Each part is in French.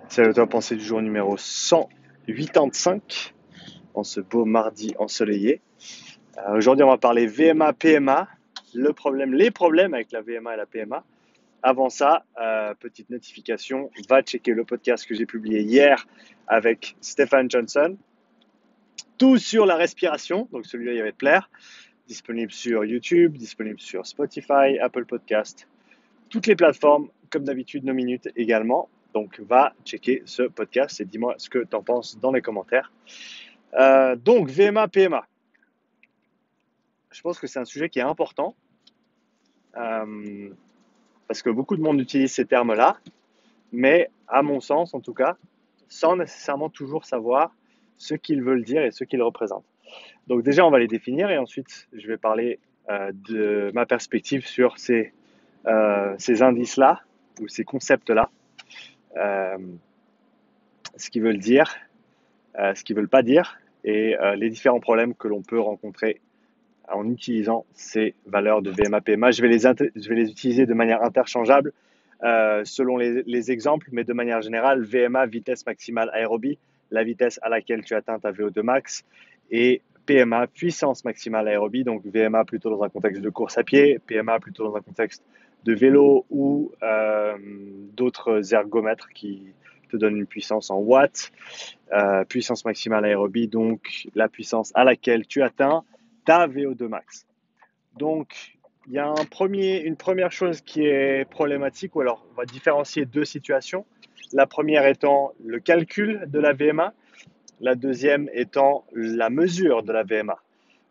C'est la pensée du jour numéro 185 en ce beau mardi ensoleillé. Aujourd'hui, on va parler VMA, PMA, les problèmes avec la VMA et la PMA. Avant ça, petite notification, va checker le podcast que j'ai publié hier avec Stephen Johnson. Tout sur la respiration, donc celui-là, il va te plaire. Disponible sur YouTube, disponible sur Spotify, Apple Podcast, toutes les plateformes, comme d'habitude, nos minutes également. Donc, va checker ce podcast et dis-moi ce que tu en penses dans les commentaires. Donc, VMA, PMA. Je pense que c'est un sujet qui est important parce que beaucoup de monde utilise ces termes-là, mais à mon sens, en tout cas, sans nécessairement toujours savoir ce qu'ils veulent dire et ce qu'ils représentent. Donc, déjà, on va les définir et ensuite, je vais parler de ma perspective sur ces indices-là ou ces concepts-là. Ce qu'ils veulent dire, ce qu'ils veulent pas dire et les différents problèmes que l'on peut rencontrer en utilisant ces valeurs de VMA, PMA. Je vais les utiliser de manière interchangeable selon les exemples, mais de manière générale, VMA, vitesse maximale aérobie, la vitesse à laquelle tu atteins ta VO2 max, et PMA, puissance maximale aérobie, donc VMA plutôt dans un contexte de course à pied, PMA plutôt dans un contexte de vélo ou d'autres ergomètres qui te donnent une puissance en watts. Puissance maximale aérobie, donc la puissance à laquelle tu atteins ta VO2 max. Donc, il y a une première chose qui est problématique, ou alors on va différencier deux situations. La première étant le calcul de la VMA, la deuxième étant la mesure de la VMA,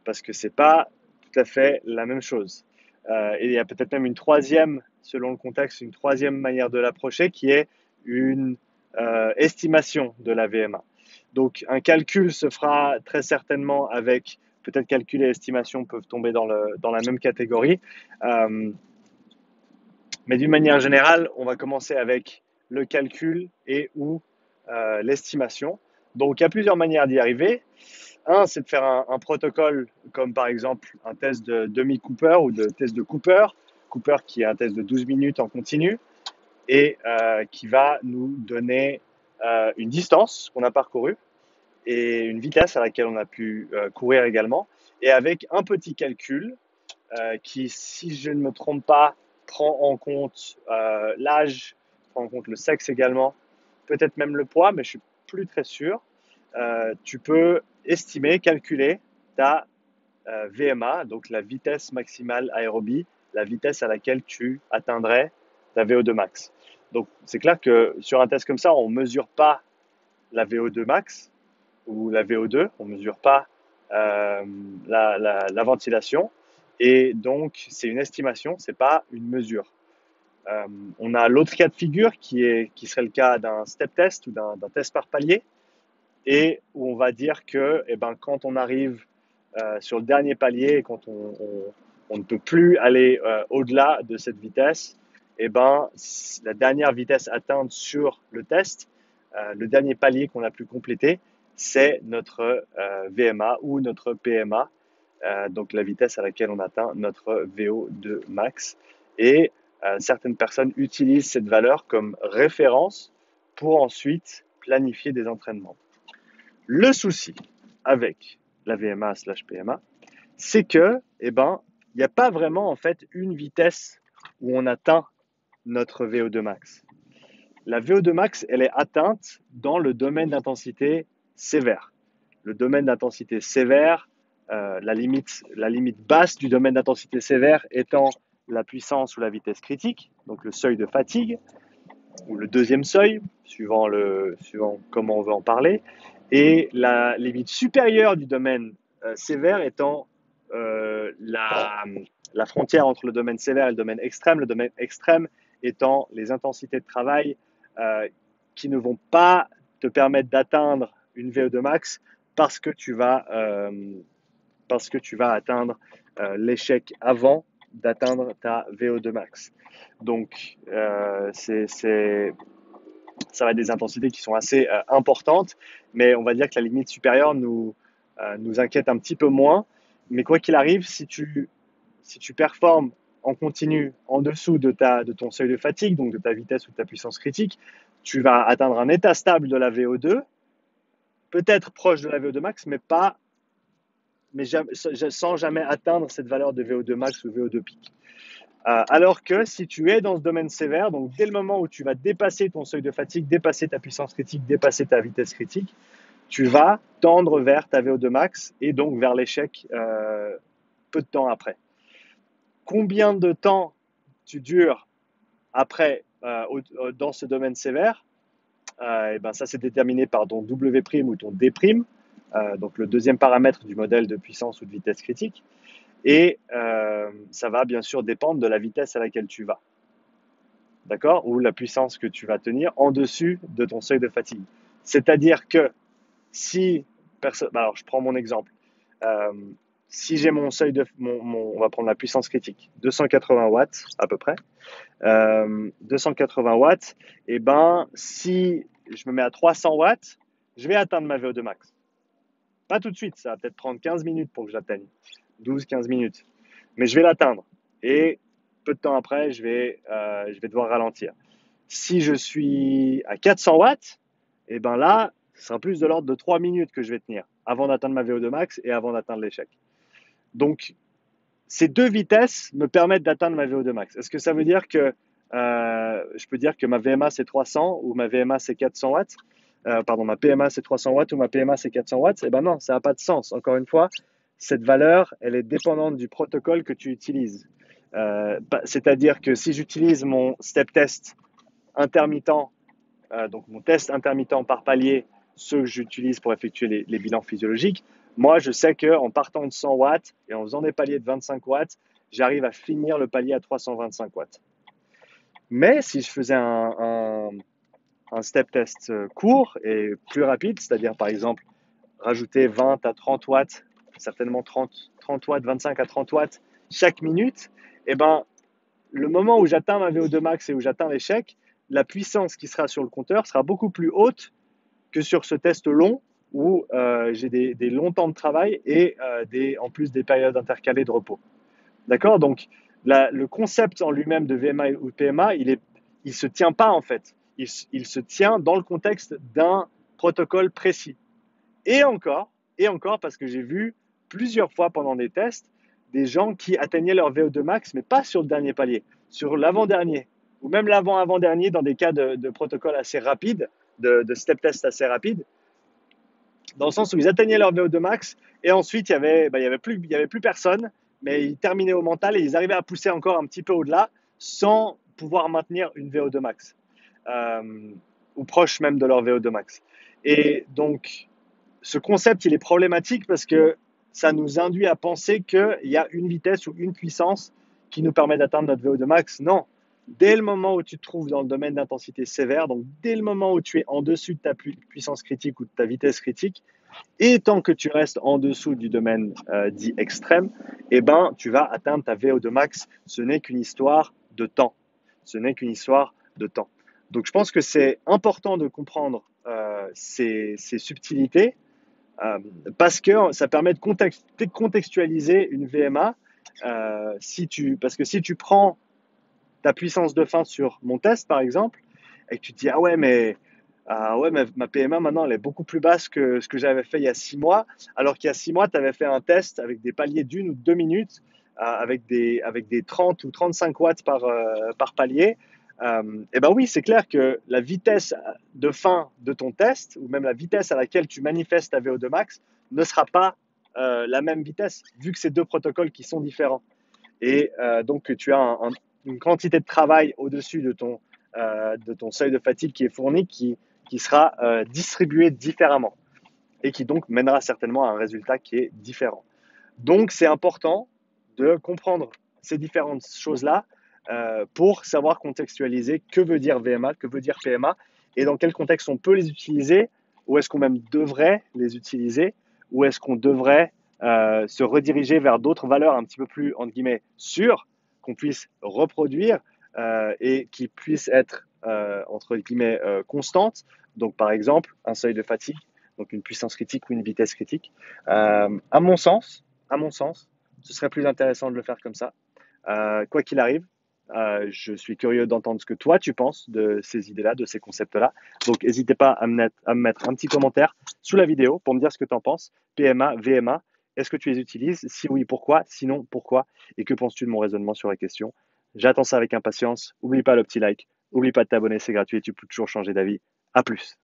parce que ce n'est pas tout à fait la même chose. Et il y a peut-être même une troisième, selon le contexte, une troisième manière de l'approcher qui est une estimation de la VMA. Donc, un calcul se fera très certainement avec, peut-être calcul et estimation peuvent tomber dans la même catégorie. Mais d'une manière générale, on va commencer avec le calcul et ou l'estimation. Donc, il y a plusieurs manières d'y arriver. Un, c'est de faire un protocole comme par exemple un test de demi-Cooper ou de test de Cooper. Cooper qui est un test de 12 minutes en continu et qui va nous donner une distance qu'on a parcourue et une vitesse à laquelle on a pu courir également. Et avec un petit calcul qui, si je ne me trompe pas, prend en compte l'âge, prend en compte le sexe également, peut-être même le poids, mais je suis plus très sûr. Tu peux estimer, calculer ta VMA, donc la vitesse maximale aérobie, la vitesse à laquelle tu atteindrais ta VO2 max. Donc c'est clair que sur un test comme ça, on ne mesure pas la VO2 max ou la VO2, on ne mesure pas la ventilation. Et donc, c'est une estimation, ce n'est pas une mesure. On a l'autre cas de figure qui serait le cas d'un step test ou d'un test par palier, et où on va dire que quand on arrive sur le dernier palier et quand on ne peut plus aller au-delà de cette vitesse, la dernière vitesse atteinte sur le test, le dernier palier qu'on a pu compléter, c'est notre VMA ou notre PMA, donc la vitesse à laquelle on atteint notre VO2 max. Et certaines personnes utilisent cette valeur comme référence pour ensuite planifier des entraînements. Le souci avec la VMA/PMA, c'est que, il n'y a pas vraiment en fait une vitesse où on atteint notre VO2 max. La VO2 max, elle est atteinte dans le domaine d'intensité sévère. Le domaine d'intensité sévère, la limite basse du domaine d'intensité sévère étant la puissance ou la vitesse critique, donc le seuil de fatigue, ou le deuxième seuil, suivant comment on veut en parler, et la limite supérieure du domaine sévère étant la frontière entre le domaine sévère et le domaine extrême étant les intensités de travail qui ne vont pas te permettre d'atteindre une VO2 max parce que tu vas atteindre l'échec avant d'atteindre ta VO2 max. Donc, ça va être des intensités qui sont assez importantes, mais on va dire que la limite supérieure nous inquiète un petit peu moins. Mais quoi qu'il arrive, si tu performes en continu en dessous de ton seuil de fatigue, donc de ta vitesse ou de ta puissance critique, tu vas atteindre un état stable de la VO2, peut-être proche de la VO2 max, mais sans jamais atteindre cette valeur de VO2 max ou VO2 pic. Alors que si tu es dans ce domaine sévère, donc dès le moment où tu vas dépasser ton seuil de fatigue, dépasser ta puissance critique, dépasser ta vitesse critique, tu vas tendre vers ta VO2 max et donc vers l'échec peu de temps après. Combien de temps tu dures après dans ce domaine sévère? Et ben ça, c'est déterminé par ton W' ou ton D', donc le deuxième paramètre du modèle de puissance ou de vitesse critique. Et ça va bien sûr dépendre de la vitesse à laquelle tu vas. D'accord? Ou la puissance que tu vas tenir en dessus de ton seuil de fatigue. C'est-à-dire que si, alors je prends mon exemple, euh, si j'ai mon seuil on va prendre la puissance critique, 280 watts à peu près, 280 watts, et ben si je me mets à 300 watts, je vais atteindre ma VO2 max. Pas tout de suite, ça va peut-être prendre 15 minutes pour que je l'atteigne, 12-15 minutes, mais je vais l'atteindre. Et peu de temps après, je vais devoir ralentir. Si je suis à 400 watts, et ben là, ce sera plus de l'ordre de 3 minutes que je vais tenir avant d'atteindre ma VO2 max et avant d'atteindre l'échec. Donc, ces deux vitesses me permettent d'atteindre ma VO2 max. Est-ce que ça veut dire que je peux dire que ma VMA c'est 300 ou ma VMA c'est 400 watts ma PMA c'est 300 watts ou ma PMA c'est 400 watts? Eh ben non, ça n'a pas de sens. Encore une fois, cette valeur, elle est dépendante du protocole que tu utilises. C'est-à-dire que si j'utilise mon step test intermittent, donc mon test intermittent par palier, ceux que j'utilise pour effectuer les bilans physiologiques, moi je sais qu'en partant de 100 watts et en faisant des paliers de 25 watts, j'arrive à finir le palier à 325 watts. Mais si je faisais un step test court et plus rapide, c'est-à-dire par exemple rajouter 20 à 30 watts, certainement 30 watts, 25 à 30 watts chaque minute, et ben, le moment où j'atteins ma VO2 max et où j'atteins l'échec, la puissance qui sera sur le compteur sera beaucoup plus haute que sur ce test long où j'ai des longs temps de travail et en plus des périodes intercalées de repos. D'accord? Donc, le concept en lui-même de VMA ou PMA, il se tient pas en fait. Il se tient dans le contexte d'un protocole précis. Et encore, parce que j'ai vu plusieurs fois pendant des tests, des gens qui atteignaient leur VO2 max, mais pas sur le dernier palier, sur l'avant-dernier, ou même l'avant-avant-dernier dans des cas de protocole assez rapide, de step test assez rapide, dans le sens où ils atteignaient leur VO2 max, et ensuite il y avait plus personne, mais ils terminaient au mental et ils arrivaient à pousser encore un petit peu au-delà, sans pouvoir maintenir une VO2 max, ou proche même de leur VO2 max. Et donc, ce concept, il est problématique parce que ça nous induit à penser qu'il y a une vitesse ou une puissance qui nous permet d'atteindre notre VO2 max. Non. Dès le moment où tu te trouves dans le domaine d'intensité sévère, donc dès le moment où tu es en dessus de ta puissance critique ou de ta vitesse critique, et tant que tu restes en dessous du domaine dit extrême, eh ben, tu vas atteindre ta VO2 max. Ce n'est qu'une histoire de temps. Ce n'est qu'une histoire de temps. Donc je pense que c'est important de comprendre ces subtilités parce que ça permet de contextualiser une VMA. Parce que si tu prends ta puissance de fin sur mon test, par exemple, et que tu te dis, ah ouais, ma PMA maintenant, elle est beaucoup plus basse que ce que j'avais fait il y a 6 mois, alors qu'il y a 6 mois, tu avais fait un test avec des paliers d'1 ou de 2 minutes, avec des 30 ou 35 watts par palier. Et ben oui, c'est clair que la vitesse de fin de ton test, ou même la vitesse à laquelle tu manifestes ta VO2 max, ne sera pas la même vitesse, vu que c'est deux protocoles qui sont différents. Et donc, tu as une quantité de travail au-dessus de ton seuil de fatigue qui est fourni, qui sera distribué différemment et qui donc mènera certainement à un résultat qui est différent. Donc, c'est important de comprendre ces différentes choses-là pour savoir contextualiser que veut dire VMA, que veut dire PMA et dans quel contexte on peut les utiliser, ou est-ce qu'on même devrait les utiliser, ou est-ce qu'on devrait se rediriger vers d'autres valeurs un petit peu plus, entre guillemets, sûres, qu'on puisse reproduire et qui puissent être, entre guillemets, constantes. Donc, par exemple, un seuil de fatigue, donc une puissance critique ou une vitesse critique. À mon sens, ce serait plus intéressant de le faire comme ça. Quoi qu'il arrive, Je suis curieux d'entendre ce que toi tu penses de ces idées-là, de ces concepts-là. Donc, n'hésitez pas à me mettre un petit commentaire sous la vidéo pour me dire ce que tu en penses. PMA, VMA, est-ce que tu les utilises? Si oui, pourquoi? Sinon, pourquoi? Et que penses-tu de mon raisonnement sur la question? J'attends ça avec impatience. Oublie pas le petit like. Oublie pas de t'abonner, c'est gratuit et tu peux toujours changer d'avis. À plus.